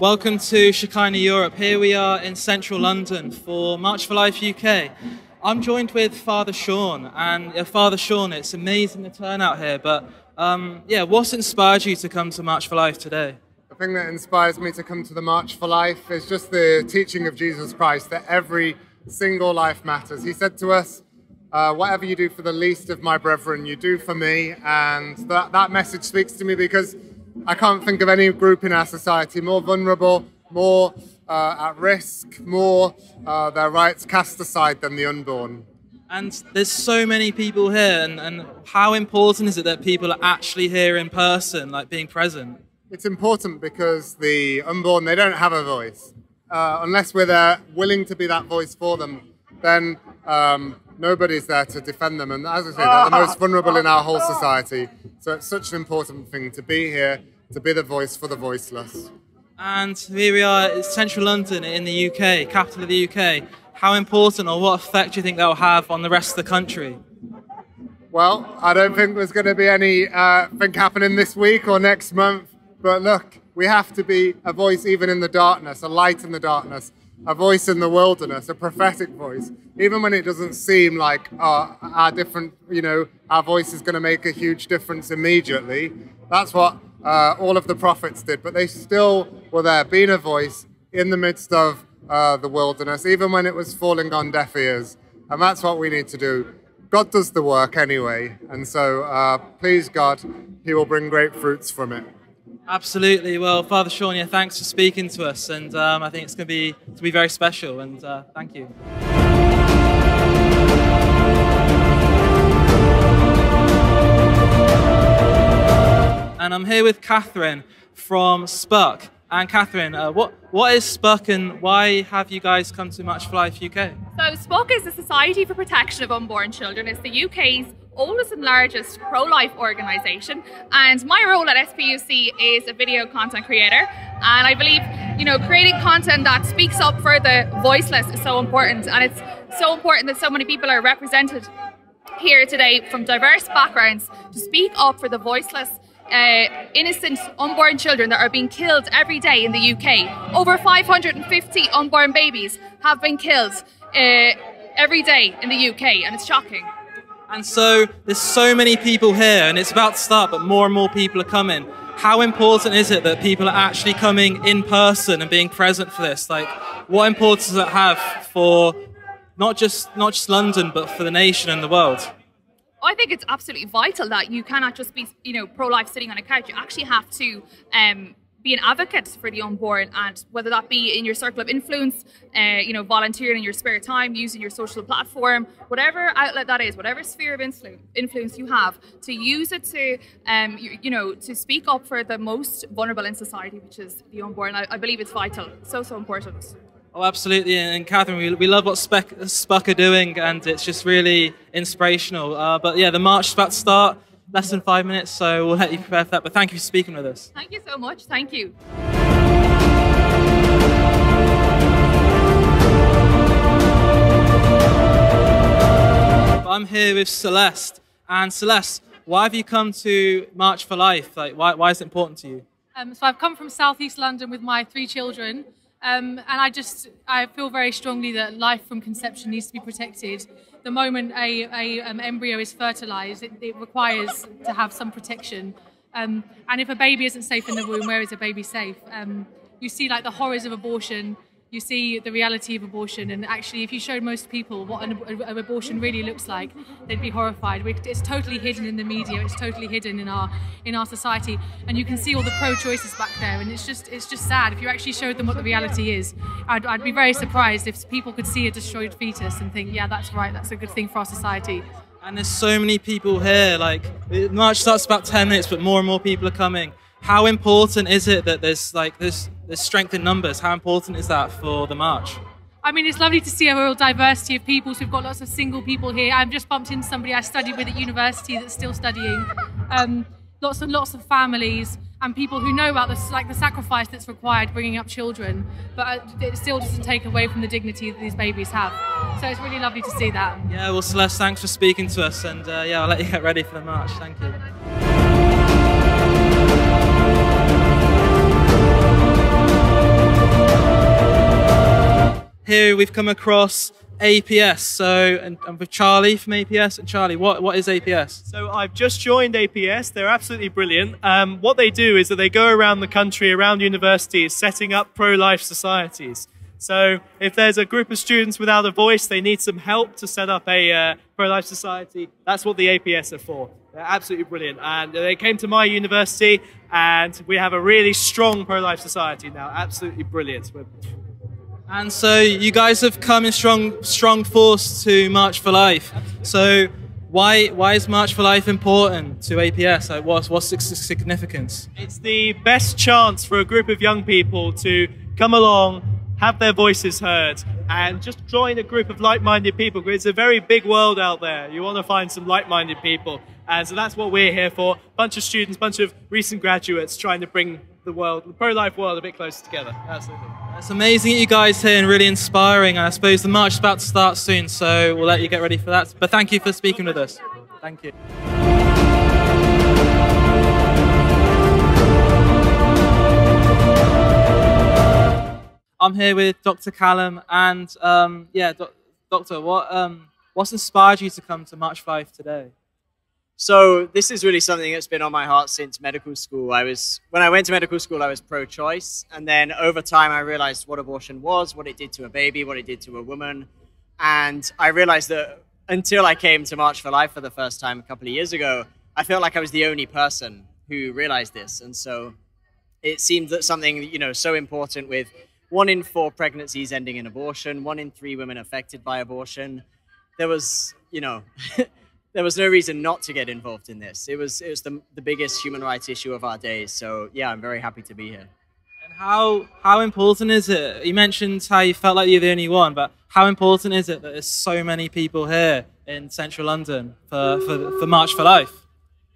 Welcome to Shekinah Europe. Here we are in central London for March for Life UK. I'm joined with Father Sean, and Father Sean, it's amazing the turnout here, but what's inspired you to come to March for Life today? The thing that inspires me to come to the March for Life is just the teaching of Jesus Christ, that every single life matters. He said to us, whatever you do for the least of my brethren, you do for me, and that message speaks to me because I can't think of any group in our society more vulnerable, more at risk, more their rights cast aside than the unborn. And there's so many people here, and how important is it that people are actually here in person, like being present? It's important because the unborn, they don't have a voice. Unless we're there willing to be that voice for them, then nobody's there to defend them. And as I say, they're the most vulnerable in our whole society. So it's such an important thing to be here, to be the voice for the voiceless. And here we are in central London in the UK, capital of the UK. How important or what effect do you think that will have on the rest of the country? Well, I don't think there's going to be anything happening this week or next month. But look, we have to be a voice even in the darkness, a light in the darkness, a voice in the wilderness, a prophetic voice. Even when it doesn't seem like our voice is going to make a huge difference immediately. That's what all of the prophets did, but they still were there, being a voice in the midst of the wilderness, even when it was falling on deaf ears. And that's what we need to do. God does the work anyway, and so please God, He will bring great fruits from it. Absolutely. Well, Father Sean, thanks for speaking to us, and I think it's going to be very special, and thank you. And I'm here with Catherine from SPUC. And Catherine, what is SPUC and why have you guys come to March for Life UK? So SPUC is the Society for Protection of Unborn Children. It's the UK's oldest and largest pro-life organisation, and my role at SPUC is a video content creator, and I believe creating content that speaks up for the voiceless is so important, and it's so important that so many people are represented here today from diverse backgrounds to speak up for the voiceless, innocent unborn children that are being killed every day in the UK. Over 550 unborn babies have been killed every day in the UK, and it's shocking. And so there's so many people here, and it's about to start, but more and more people are coming. How important is it that people are actually coming in person and being present for this? Like, what importance does it have for not just London, but for the nation and the world? I think it's absolutely vital that you cannot just be, pro-life sitting on a couch. You actually have to be an advocate for the unborn, and whether that be in your circle of influence, volunteering in your spare time, using your social platform, whatever outlet that is, whatever sphere of influence you have, to use it to, to speak up for the most vulnerable in society, which is the unborn. I believe it's vital, so important. Oh, absolutely. And Catherine, we love what SPUC are doing, and it's just really inspirational. But yeah, the march is about to start. Less than 5 minutes, so we'll let you prepare for that. But thank you for speaking with us. Thank you so much. Thank you. I'm here with Celeste. And Celeste, why have you come to March for Life? Like, why is it important to you? So I've come from South East London with my 3 children. And I feel very strongly that life from conception needs to be protected. The moment a embryo is fertilized, it requires to have some protection. And if a baby isn't safe in the womb, where is a baby safe? You see like the horrors of abortion, you see the reality of abortion, and actually if you showed most people what an abortion really looks like, they'd be horrified. It's totally hidden in the media, it's totally hidden in our society, and you can see all the pro-choices back there, and it's just sad. If you actually showed them what the reality is, I'd be very surprised if people could see a destroyed fetus and think, yeah, that's right, that's a good thing for our society. And there's so many people here. Like, the march starts about 10 minutes, but more and more people are coming. How important is it that there's strength in numbers? How important is that for the march? I mean, it's lovely to see a real diversity of people. So we've got lots of single people here. I've just bumped into somebody I studied with at university that's still studying. Lots of families and people who know about the sacrifice that's required bringing up children, but it still doesn't take away from the dignity that these babies have. So it's really lovely to see that. Yeah, well, Celeste, thanks for speaking to us, and I'll let you get ready for the march. Thank you. here we've come across APS. So, and with Charlie from APS. And Charlie, what is APS? So I've just joined APS. They're absolutely brilliant. What they do is that they go around the country, around universities, setting up pro-life societies. So if there's a group of students without a voice, they need some help to set up a pro-life society. That's what the APS are for. They're absolutely brilliant. And they came to my university, and we have a really strong pro-life society now. Absolutely brilliant. And so you guys have come in strong force to March for Life. So why is March for Life important to APS? Like what's its significance? It's the best chance for a group of young people to come along, have their voices heard, and just join a group of like-minded people. It's a very big world out there. You want to find some like-minded people. And so that's what we're here for. Bunch of students, bunch of recent graduates trying to bring the pro-life world a bit closer together. Absolutely. It's amazing that you guys here and really inspiring. And I suppose the march is about to start soon, so we'll let you get ready for that. But thank you for speaking with us. Thank you. I'm here with Dr. Callum, and Doctor, what's inspired you to come to March for Life today? So this is really something that's been on my heart since medical school. When I went to medical school, I was pro-choice, and then over time I realized what abortion was, what it did to a baby, what it did to a woman, and I realized that until I came to March for Life for the first time a couple of years ago, I felt like I was the only person who realized this, and so it seemed that something so important with 1 in 4 pregnancies ending in abortion, 1 in 3 women affected by abortion. There was, there was no reason not to get involved in this. It was the biggest human rights issue of our days. So yeah, I'm very happy to be here. And how important is it? You mentioned how you felt like you're the only one, but how important is it that there's so many people here in central London for March for Life?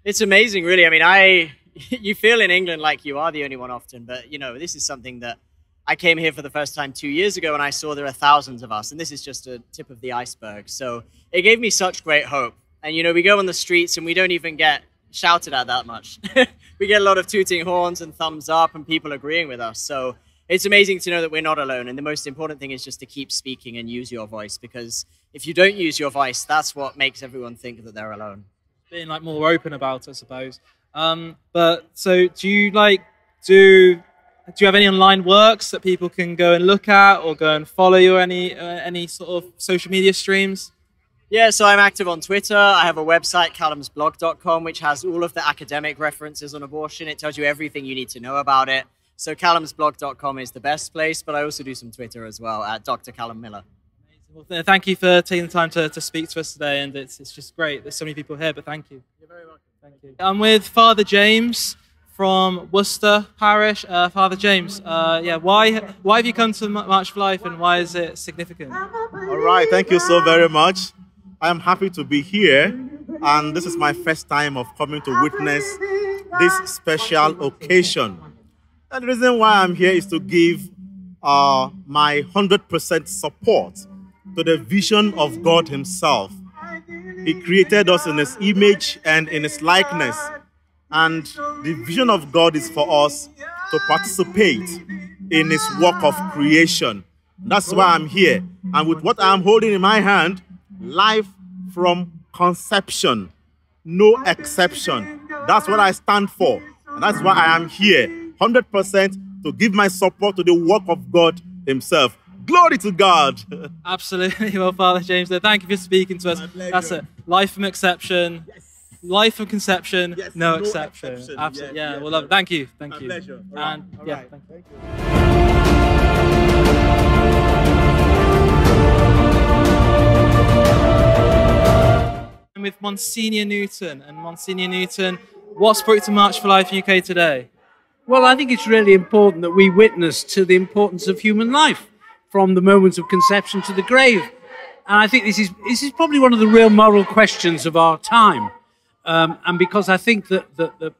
It's amazing, really. I mean, you feel in England like you are the only one often, but this is something that I came here for the first time 2 years ago, and I saw there are thousands of us, and this is just a tip of the iceberg. So it gave me such great hope. And, we go on the streets and we don't even get shouted at that much. We get a lot of tooting horns and thumbs up and people agreeing with us. So it's amazing to know that we're not alone. And the most important thing is just to keep speaking and use your voice, because if you don't use your voice, that's what makes everyone think that they're alone. Being more open about it, I suppose. But so do you have any online works that people can go and look at, or go and follow you, any sort of social media streams? Yeah, so I'm active on Twitter. I have a website, callumsblog.com, which has all of the academic references on abortion. It tells you everything you need to know about it. So callumsblog.com is the best place, but I also do some Twitter as well, at Dr. Callum Miller. Well, thank you for taking the time to speak to us today, and it's just great. There's so many people here, but thank you. You're very welcome. Thank you. I'm with Father James from Worcester Parish. Father James, why have you come to March for Life, and why is it significant? All right, thank you so very much. I am happy to be here, and this is my first time of coming to witness this special occasion. And the reason why I'm here is to give my 100% support to the vision of God Himself. He created us in His image and in His likeness. And the vision of God is for us to participate in His work of creation. That's why I'm here. And with what I'm holding in my hand, life from conception, no exception. That's what I stand for. And that's why I am here, 100% to give my support to the work of God Himself. Glory to God. Absolutely. Well, Father James, thank you for speaking to us. That's it. Life from exception. Yes. Life from conception, yes, no exception. Absolutely. Yeah, we'll love it. Thank you. Thank you. Pleasure. And right. Thank you. With Monsignor Newton. And Monsignor Newton, what's brought you to March for Life UK today? Well, I think it's really important that we witness to the importance of human life from the moment of conception to the grave. And I think this is probably one of the real moral questions of our time. And because I think that the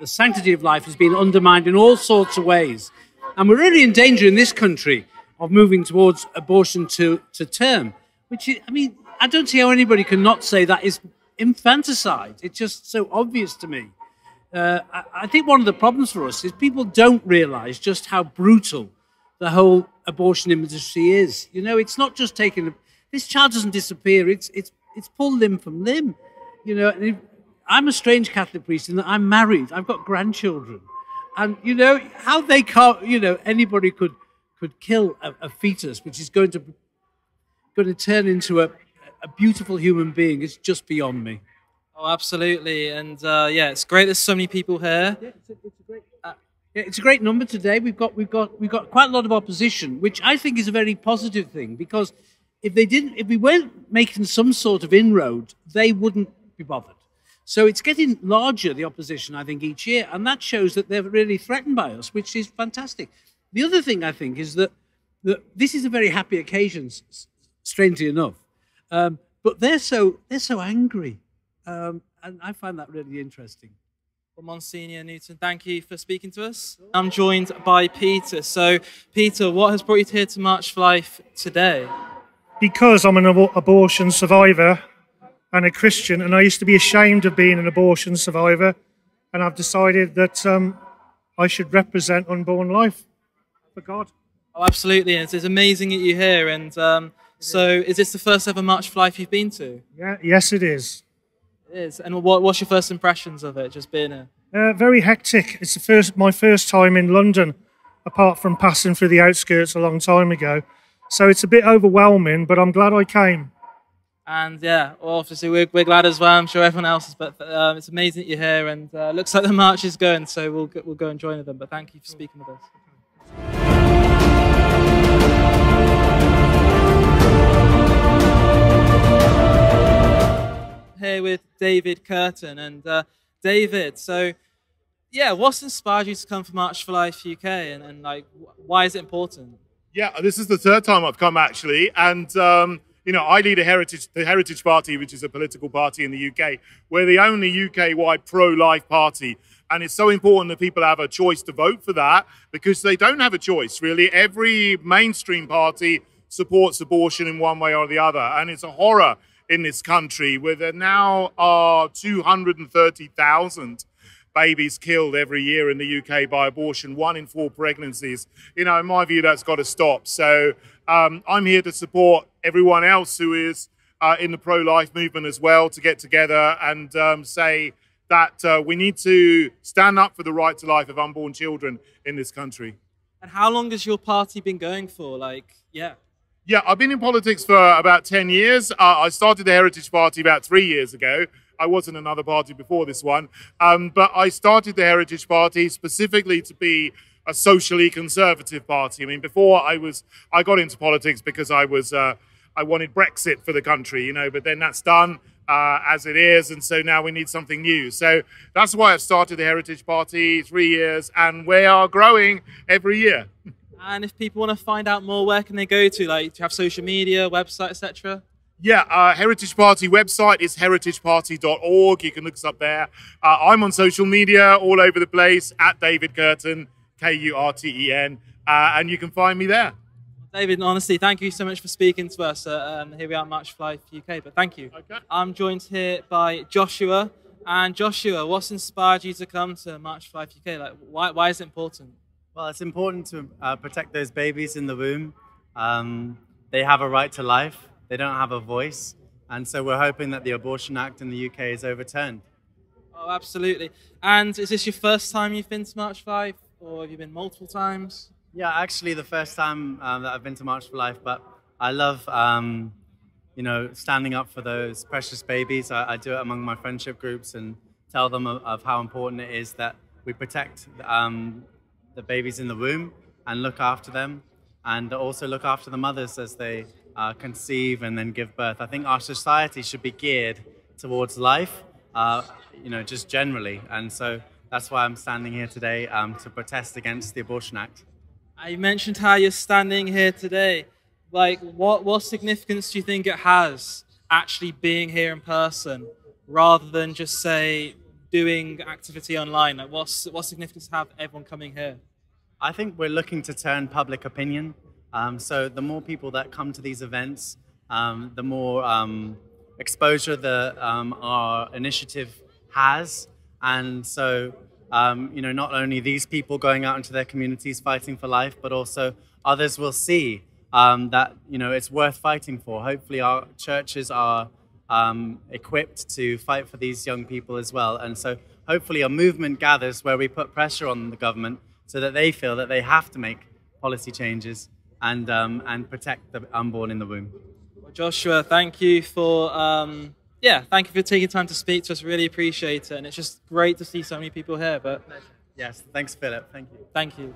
sanctity of life has been undermined in all sorts of ways. And we're really in danger in this country of moving towards abortion to term, which is, I mean, I don't see how anybody can not say that is infanticide. It's just so obvious to me. I think one of the problems for us is people don't realize just how brutal the whole abortion industry is. You know, it's not just taking this child doesn't disappear. It's pulled limb from limb. You know, and I'm a strange Catholic priest in that I'm married. I've got grandchildren, and you know how they can't. You know, anybody could kill a fetus, which is going to turn into a beautiful human being. It's just beyond me. Oh, absolutely, and yeah, it's great. There's so many people here. Yeah, it's a great number today. We've got quite a lot of opposition, which I think is a very positive thing, because if we weren't making some sort of inroad, they wouldn't be bothered. So it's getting larger, the opposition, I think, each year, and that shows that they're really threatened by us, which is fantastic. The other thing I think is that this is a very happy occasion, strangely enough, but they're so angry, and I find that really interesting. Well, Monsignor Newton, thank you for speaking to us. I'm joined by Peter. So, Peter, what has brought you here to March for Life today? Because I'm an abortion survivor and a Christian, and I used to be ashamed of being an abortion survivor, and I've decided that I should represent unborn life for God. Oh, absolutely. And it's amazing that you're here. And so, is this the first ever March for Life you've been to? Yeah, yes, it is. It is. And what's your first impressions of it, just being here? Very hectic. It's my first time in London, apart from passing through the outskirts a long time ago. So it's a bit overwhelming, but I'm glad I came. And yeah, well, obviously we're glad as well. I'm sure everyone else is. But it's amazing that you're here, and looks like the march is going. So we'll go and join them. But thank you for speaking with us. Here with David Curtin, and David, so yeah, what's inspired you to come for March for Life UK, and like, why is it important? Yeah, this is the third time I've come actually, and you know, I lead the Heritage Party, which is a political party in the UK. We're the only UK-wide pro-life party, and it's so important that people have a choice to vote for that, because they don't have a choice really. Every mainstream party supports abortion in one way or the other, and it's a horror in this country, where there now are 230,000 babies killed every year in the UK by abortion, 1 in 4 pregnancies. You know, in my view, that's got to stop. So I'm here to support everyone else who is in the pro-life movement as well, to get together and say that we need to stand up for the right to life of unborn children in this country. And how long has your party been going for? Like, yeah. Yeah, I've been in politics for about 10 years. I started the Heritage Party about 3 years ago. I was in another party before this one. But I started the Heritage Party specifically to be a socially conservative party. I mean, before I got into politics because I wanted Brexit for the country, you know, but then that's done as it is. And so now we need something new. So that's why I've started the Heritage Party 3 years, and we are growing every year. And if people want to find out more, where can they go to? Like, do you have social media, website, etc.? Yeah, Heritage Party website is heritageparty.org. You can look us up there. I'm on social media all over the place, at David Curtin, Kurten, and you can find me there. David, honestly, thank you so much for speaking to us. Here we are at March for Life UK, but thank you. Okay. I'm joined here by Joshua. And Joshua, what's inspired you to come to March for Life UK? Like, why is it important? Well, it's important to protect those babies in the womb. They have a right to life. They don't have a voice. And so we're hoping that the Abortion Act in the UK is overturned. Oh, absolutely. And is this your first time you've been to March for Life, or have you been multiple times? Yeah, actually the first time that I've been to March for Life, but I love, you know, standing up for those precious babies. I do it among my friendship groups and tell them of how important it is that we protect the babies in the womb and look after them, and also look after the mothers as they conceive and then give birth. I think our society should be geared towards life, you know, just generally. And so that's why I'm standing here today to protest against the Abortion Act. You mentioned how you're standing here today. Like, what significance do you think it has actually being here in person rather than just, say, doing activity online? Like, what significance have everyone coming here? I think we're looking to turn public opinion. So the more people that come to these events, the more exposure our initiative has. And so you know, not only these people going out into their communities fighting for life, but also others will see that, you know, it's worth fighting for. Hopefully our churches are equipped to fight for these young people as well. And so hopefully a movement gathers where we put pressure on the government so that they feel that they have to make policy changes and protect the unborn in the womb. Well, Joshua, thank you for thank you for taking time to speak to us. Really appreciate it, and it's just great to see so many people here. But yes, thanks, Philip. Thank you. Thank you.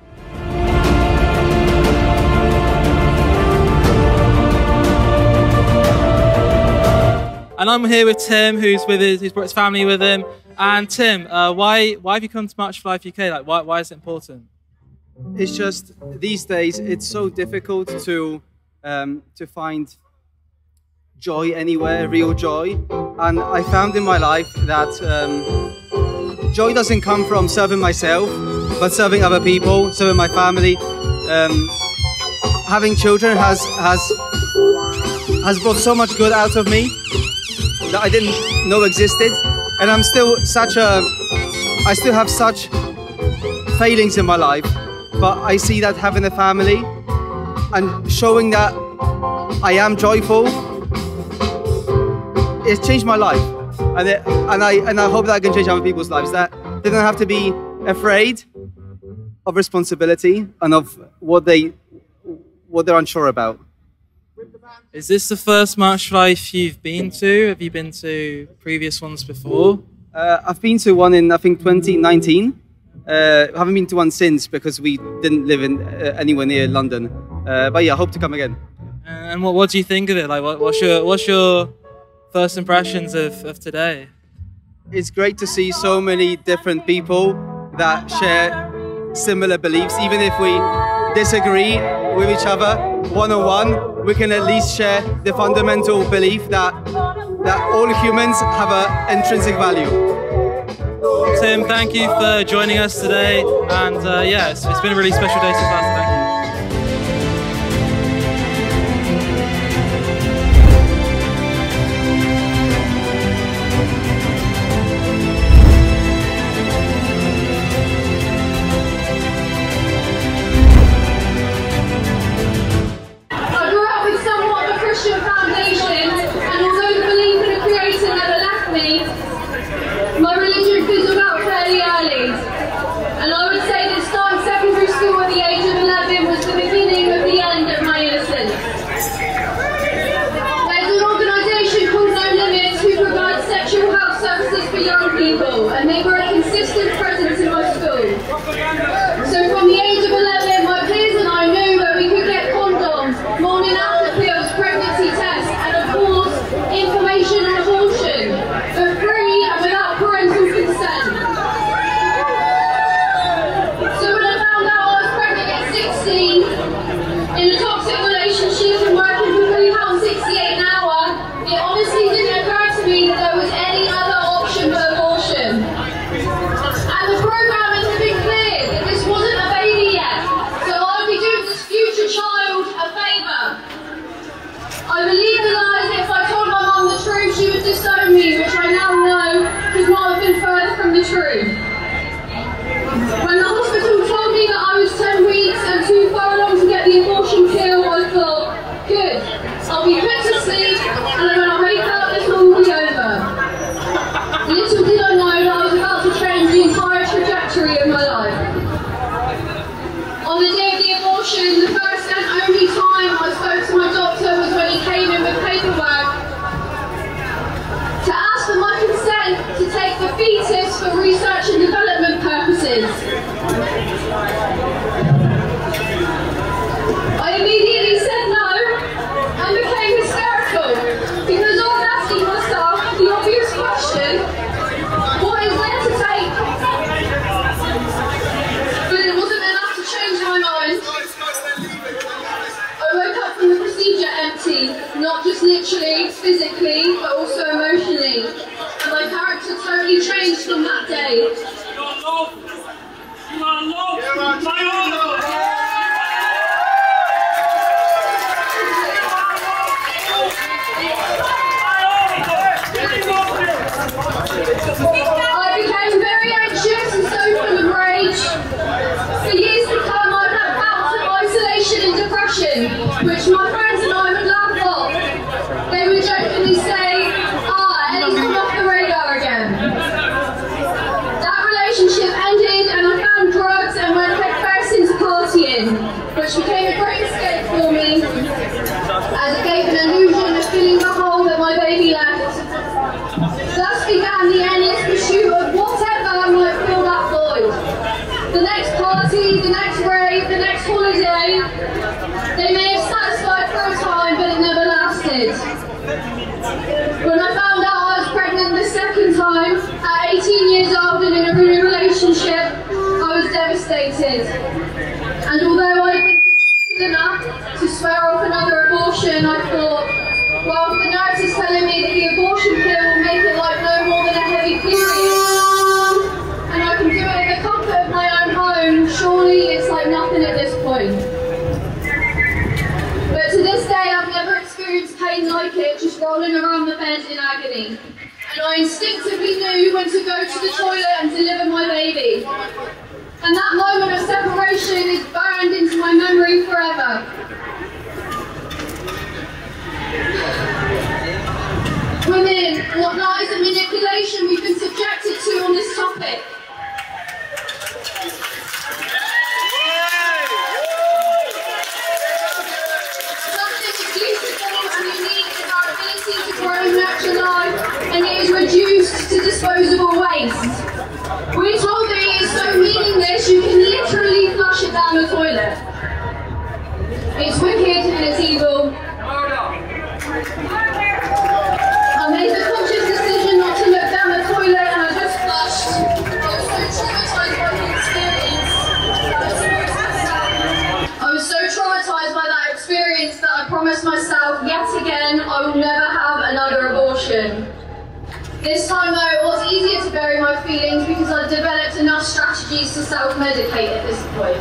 And I'm here with Tim, who's brought his family with him. And Tim, why have you come to March for Life UK? Like, why is it important? It's just these days it's so difficult to find joy anywhere, real joy. And I found in my life that joy doesn't come from serving myself, but serving other people, serving my family. Having children has brought so much good out of me that I didn't know existed, and I still have such failings in my life, but I see that having a family and showing that I am joyful, it's changed my life, and I hope that I can change other people's lives, that they don't have to be afraid of responsibility and of what they're unsure about. Is this the first March for Life you've been to? Have you been to previous ones before? I've been to one in, I think, 2019. I haven't been to one since because we didn't live in anywhere near London. But yeah, I hope to come again. And what do you think of it? Like, what's your first impressions of today? It's great to see so many different people that share similar beliefs, even if we disagree with each other one-on-one. We can at least share the fundamental belief that all humans have an intrinsic value. Tim, thank you for joining us today, and it's been a really special day so far, so thank you. My religion fizzled out fairly early, and I would say that starting secondary school at the age of 11 was the beginning of the end of my innocence. There's an organisation called No Limits who provides sexual health services for young people, and they were a consistent presence in my school. So from the age of 11, my peers and I knew that we could get condoms, morning after pills, pregnancy tests, and of course, information on abortion, for free and without parental consent. So when I found out I was pregnant at 16, in a toxic relationship and working for £3.68 an hour, it honestly didn't occur to me that there was any other option but abortion. And the programme has been clear that this wasn't a baby 18 years old and in a new relationship, I was devastated. And although I'd been convicted enough to swear off another abortion, I thought, well, the nurse is telling me that the abortion pill will make it like no more than a heavy period, and I can do it in the comfort of my own home, surely it's like nothing at this point. But to this day, I've never experienced pain like it, just rolling around the bed in agony. And I instinctively knew when to go to the toilet and deliver my baby. And that moment of separation is burned into my memory forever. Women, what lies and manipulation we've been subjected to on this topic. Something beautiful and unique in our ability to grow and nurture life, and it is reduced to disposable waste. We're told that it is so meaningless you can literally flush it down the toilet. It's wicked and it's evil. I made the conscious decision not to look down the toilet and I just flushed. I was so traumatised by the experience. I was so traumatised by that experience that I promised myself yet again I will never have another abortion. This time though, it was easier to bury my feelings because I'd developed enough strategies to self-medicate at this point.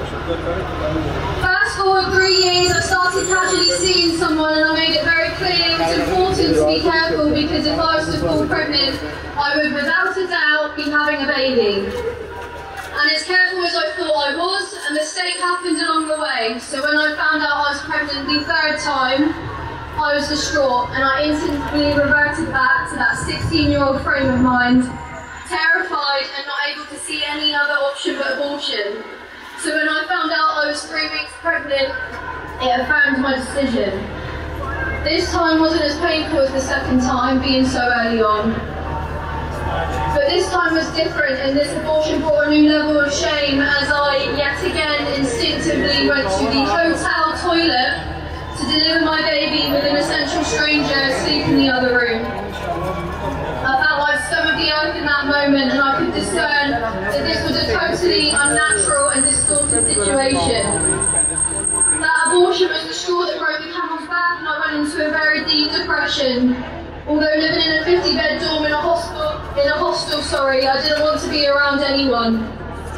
Fast forward 3 years, I started casually seeing someone and I made it very clear it was important to be careful because if I was to fall pregnant, I would without a doubt be having a baby. And as careful as I thought I was, a mistake happened along the way. So when I found out I was pregnant the third time, I was distraught and I instantly reverted back to that 16-year-old frame of mind, terrified and not able to see any other option but abortion. So when I found out I was 3 weeks pregnant, it affirmed my decision. This time wasn't as painful as the second time, being so early on. But this time was different, and this abortion brought a new level of shame as I yet again instinctively went to the hotel toilet to deliver my baby with an essential stranger asleep in the other room. I felt like some of the earth in that moment, and I could discern that this was a totally unnatural and distorted situation. That abortion was the straw that broke the camel's back, and I went into a very deep depression. Although living in a 50-bed dorm in a hostel, I didn't want to be around anyone.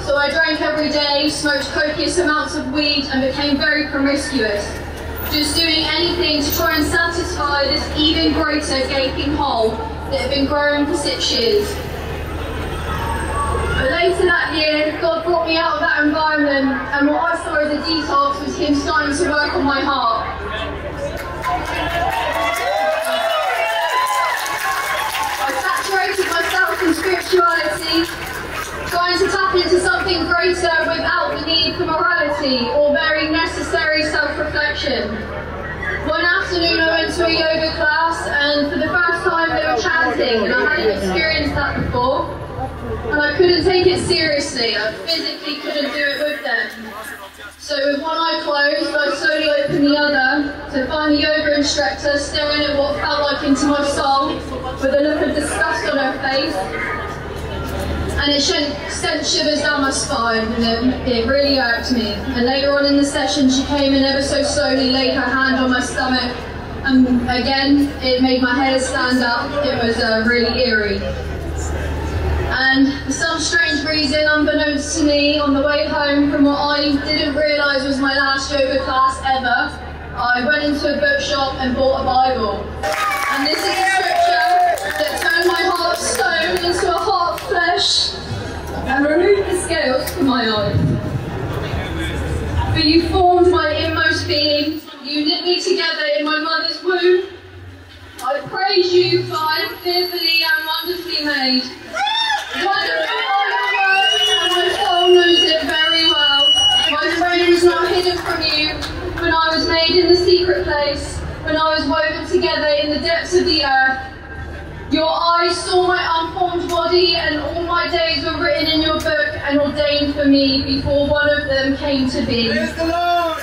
So I drank every day, smoked copious amounts of weed, and became very promiscuous. Just doing anything to try and satisfy this even greater gaping hole that had been growing for 6 years. But later that year, God brought me out of that environment, and what I saw as a detox was Him starting to work on my heart. I saturated myself in spirituality, trying to tap into something greater without the need for morality or very necessary self-reflection. One afternoon I went to a yoga class and for the first time they were chanting, and I hadn't experienced that before. And I couldn't take it seriously, I physically couldn't do it with them. So with one eye closed, I slowly opened the other to find the yoga instructor staring at what felt like into my soul with a look of disgust on her face. And it sent shivers down my spine, and it really irked me. And later on in the session, she came in ever so slowly, laid her hand on my stomach, and again, it made my hair stand up. It was really eerie. And for some strange reason, unbeknownst to me, on the way home from what I didn't realise was my last yoga class ever, I went into a bookshop and bought a Bible. And this is the scripture that turned my heart of stone into a heart of flesh and removed the scales from my eyes. For you formed my inmost being, you knit me together in my mother's womb. I praise you, for I am fearfully and wonderfully made. Wonderful are your works, and my soul knows it very well. My throne was not hidden from you when I was made in the secret place, when I was woven together in the depths of the earth. Your eyes saw my unformed body, and all my days were written in your book and ordained for me before one of them came to be. Praise the Lord!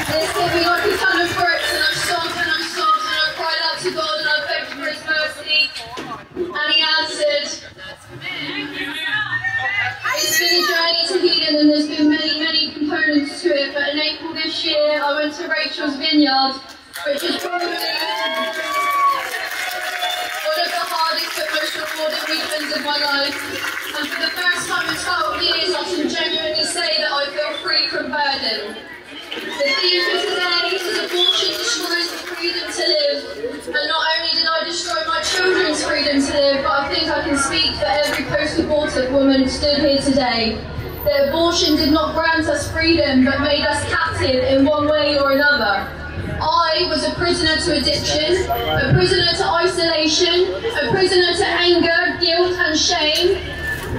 This hit me like a ton of bricks, and I sobbed and I cried out to God, and Rachel's Vineyard, which is probably one of the hardest but most rewarding weekends of my life. And for the first time in 12 years, I can genuinely say that I feel free from burden. The theme for today is abortion destroys the freedom to live. And not only did I destroy my children's freedom to live, but I think I can speak for every post-abortive woman stood here today. That abortion did not grant us freedom, but made us captive in one way or another. I was a prisoner to addiction, a prisoner to isolation, a prisoner to anger, guilt and shame.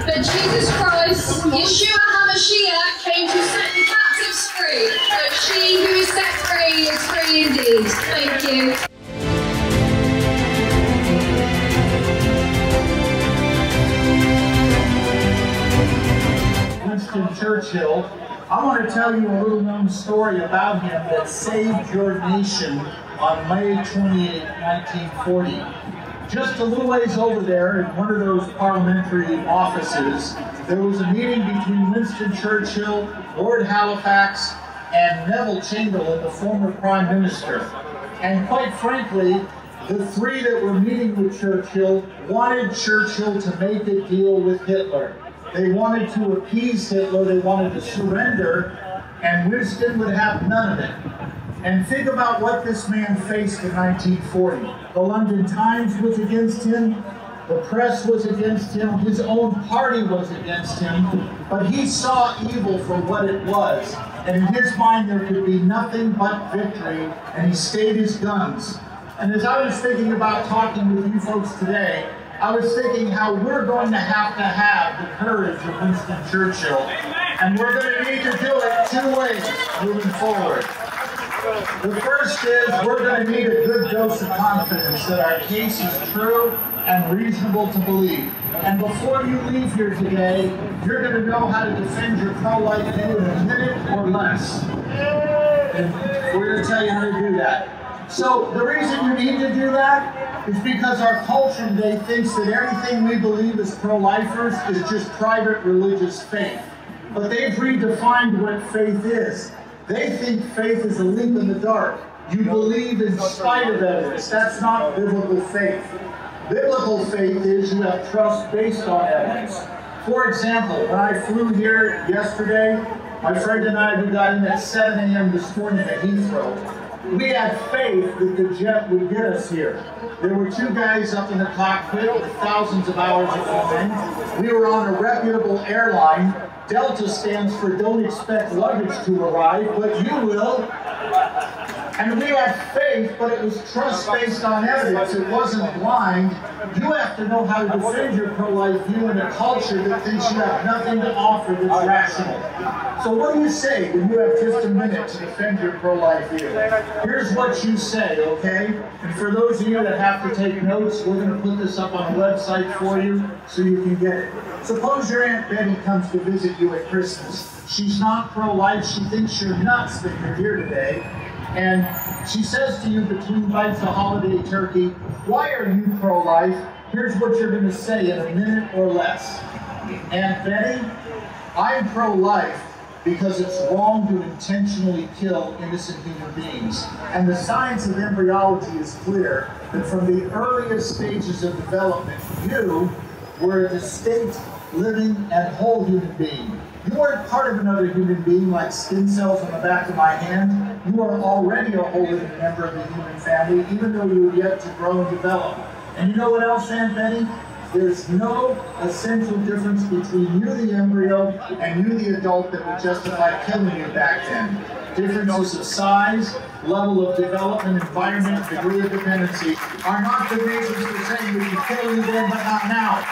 But Jesus Christ, Yeshua HaMashiach, came to set the captives free. So she who is set free is free indeed. Thank you. Winston Churchill. I want to tell you a little known story about him that saved your nation on May 28, 1940. Just a little ways over there in one of those parliamentary offices, there was a meeting between Winston Churchill, Lord Halifax, and Neville Chamberlain, the former Prime Minister. And quite frankly, the three that were meeting with Churchill wanted Churchill to make a deal with Hitler. They wanted to appease Hitler, they wanted to surrender, and Winston would have none of it. And think about what this man faced in 1940. The London Times was against him, the press was against him, his own party was against him, but he saw evil for what it was. And in his mind there could be nothing but victory, and he stayed his guns. And as I was thinking about talking with you folks today, I was thinking how we're going to have the courage of Winston Churchill. And we're going to need to do it two ways moving forward. The first is we're going to need a good dose of confidence that our case is true and reasonable to believe. And before you leave here today, you're going to know how to defend your pro-life view in a minute or less. And we're going to tell you how to do that. So the reason you need to do that is because our culture today thinks that everything we believe as pro-lifers is just private religious faith. But they've redefined what faith is. They think faith is a leap in the dark. You believe in spite of evidence. That's not biblical faith. Biblical faith is you have trust based on evidence. For example, when I flew here yesterday, my friend and I, we got in at 7 a.m. this morning at Heathrow. We had faith that the jet would get us here. There were two guys up in the cockpit with thousands of hours of flying. We were on a reputable airline. Delta stands for don't expect luggage to arrive, but you will. And we had faith, but it was trust based on evidence. It wasn't blind. You have to know how to defend your pro-life view in a culture that thinks you have nothing to offer that's rational. So what do you say when you have just a minute to defend your pro-life view? Here's what you say, okay? And for those of you that have to take notes, we're going to put this up on a website for you so you can get it. Suppose your Aunt Betty comes to visit you at Christmas. She's not pro-life. She thinks you're nuts that you're here today. And she says to you between bites of holiday turkey, why are you pro-life? Here's what you're going to say in a minute or less. Aunt Betty, I'm pro-life because it's wrong to intentionally kill innocent human beings. And the science of embryology is clear that from the earliest stages of development, you were a distinct, living, and whole human being. You weren't part of another human being like skin cells on the back of my hand. You are already a whole living member of the human family, even though you are yet to grow and develop. And you know what else, Aunt Betty? There's no essential difference between you, the embryo, and you, the adult, that would justify killing you back then. Differences of size, level of development, environment, degree of dependency are not the reasons for saying we can kill you then, but not now.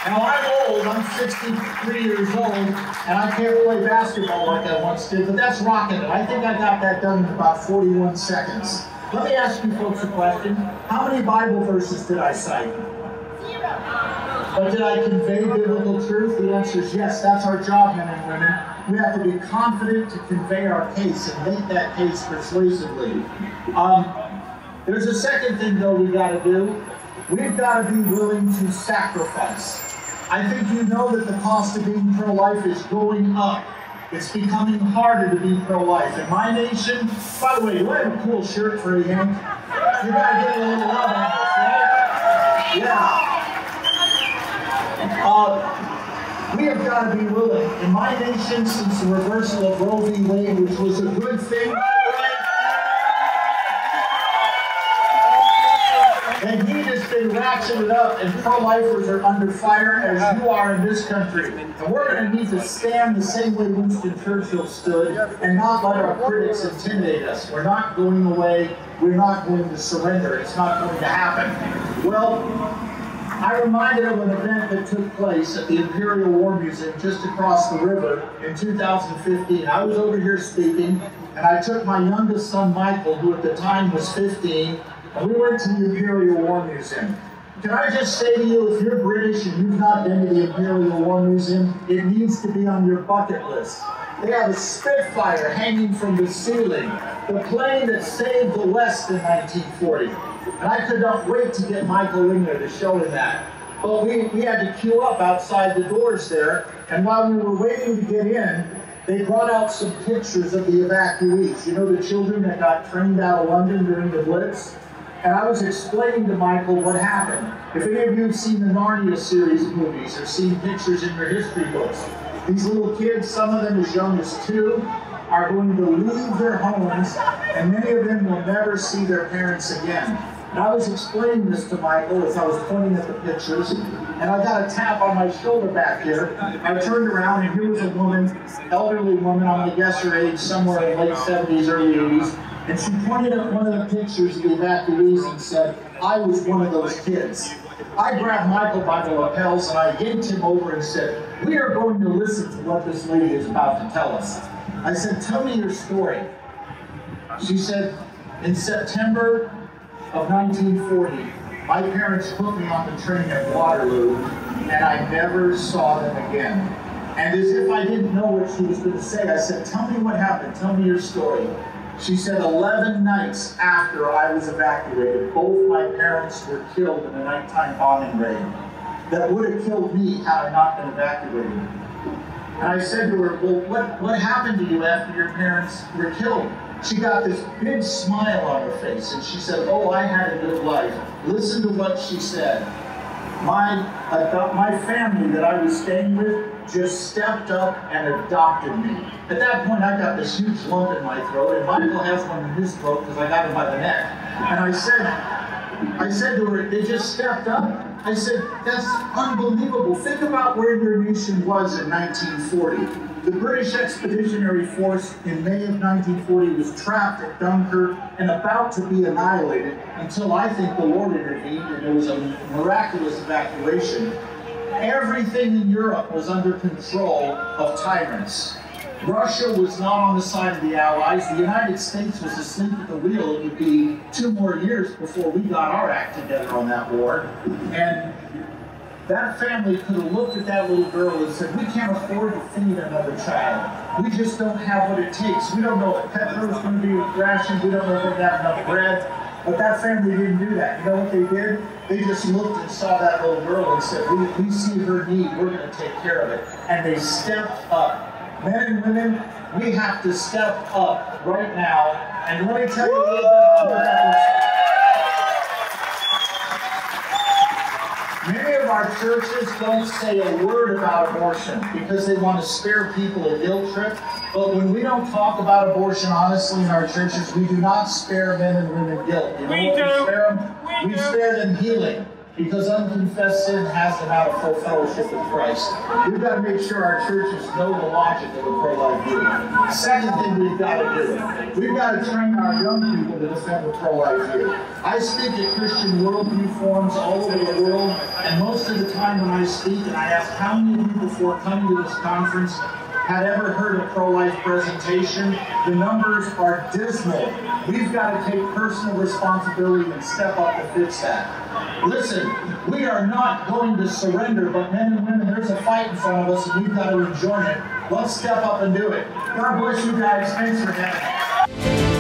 Now I'm old, I'm 63 years old, and I can't play basketball like I once did, but that's rocking it. I think I got that done in about 41 seconds. Let me ask you folks a question. How many Bible verses did I cite? 0. But did I convey biblical truth? The answer is yes. That's our job, men and women. We have to be confident to convey our case and make that case persuasively. There's a second thing, though, we got to do. We've got to be willing to sacrifice. I think you know that the cost of being pro-life is going up. It's becoming harder to be pro-life. In my nation, by the way, do I have a cool shirt for you, Hank? You gotta get a little love on this, right? Yeah. We have got to be willing. In my nation, since the reversal of Roe v. Wade, which was a good thing, and he has been ratcheted up, and pro-lifers are under fire as you are in this country. And we're going to need to stand the same way Winston Churchill stood and not let our critics intimidate us. We're not going away. We're not going to surrender. It's not going to happen. Well, I reminded of an event that took place at the Imperial War Museum just across the river in 2015. I was over here speaking, and I took my youngest son, Michael, who at the time was 15, and we went to the Imperial War Museum. Can I just say to you, if you're British and you've not been to the Imperial War Museum, it needs to be on your bucket list. They have a Spitfire hanging from the ceiling, the plane that saved the West in 1940. And I could not wait to get Michael in there to show him that. But we had to queue up outside the doors there, and while we were waiting to get in, they brought out some pictures of the evacuees. You know, the children that got trained out of London during the Blitz? And I was explaining to Michael what happened. If any of you have seen the Narnia series of movies or seen pictures in your history books, these little kids, some of them as young as 2, are going to leave their homes, and many of them will never see their parents again. And I was explaining this to Michael as I was pointing at the pictures, and I got a tap on my shoulder back here. I turned around, and here was a woman, elderly woman, I'm gonna guess her age, somewhere in late 70s, early 80s, and she pointed at one of the pictures of the evacuees and said, I was one of those kids. I grabbed Michael by the lapels and I yanked him over and said, we are going to listen to what this lady is about to tell us. I said, tell me your story. She said, in September of 1940, my parents put me on the train at Waterloo and I never saw them again. And as if I didn't know what she was going to say, I said, tell me what happened, tell me your story. She said 11 nights after I was evacuated, both my parents were killed in a nighttime bombing raid that would have killed me had I not been evacuated. And I said to her, well, what happened to you after your parents were killed? She got this big smile on her face and she said, oh, I had a good life. Listen to what she said. My family that I was staying with just stepped up and adopted me. At that point, I got this huge lump in my throat, and Michael has one in his throat because I got him by the neck. And I said to her, they just stepped up? I said, that's unbelievable. Think about where your nation was in 1940. The British Expeditionary Force in May of 1940 was trapped at Dunkirk and about to be annihilated until I think the Lord intervened and there was a miraculous evacuation. Everything in Europe was under control of tyrants. Russia was not on the side of the Allies. The United States was asleep at the wheel. It would be 2 more years before we got our act together on that war. And that family could have looked at that little girl and said, we can't afford to feed another child. We just don't have what it takes. We don't know if petrol is going to be rationed. We don't know if we have enough bread. But that family didn't do that. You know what they did? They just looked and saw that little girl and said, we see her need. We're going to take care of it. And they stepped up. Men and women, we have to step up right now. And let me tell you a little bit about what that was. Many of our churches don't say a word about abortion because they want to spare people a guilt trip. But when we don't talk about abortion honestly in our churches, we do not spare men and women guilt. You know what we spare them? We spare them healing. Because unconfessed sin has them out of full fellowship with Christ. We've got to make sure our churches know the logic of the pro-life view. Second thing we've got to do, we've got to train our young people to defend the pro-life view. I speak at Christian worldview forums all over the world, and most of the time when I speak and I ask how many of you before coming to this conference had ever heard a pro-life presentation, the numbers are dismal. We've got to take personal responsibility and step up to fix that. Listen, we are not going to surrender, but men and women, there's a fight in front of us and we've got to enjoy it. Let's step up and do it. God bless you guys. Thanks for having me.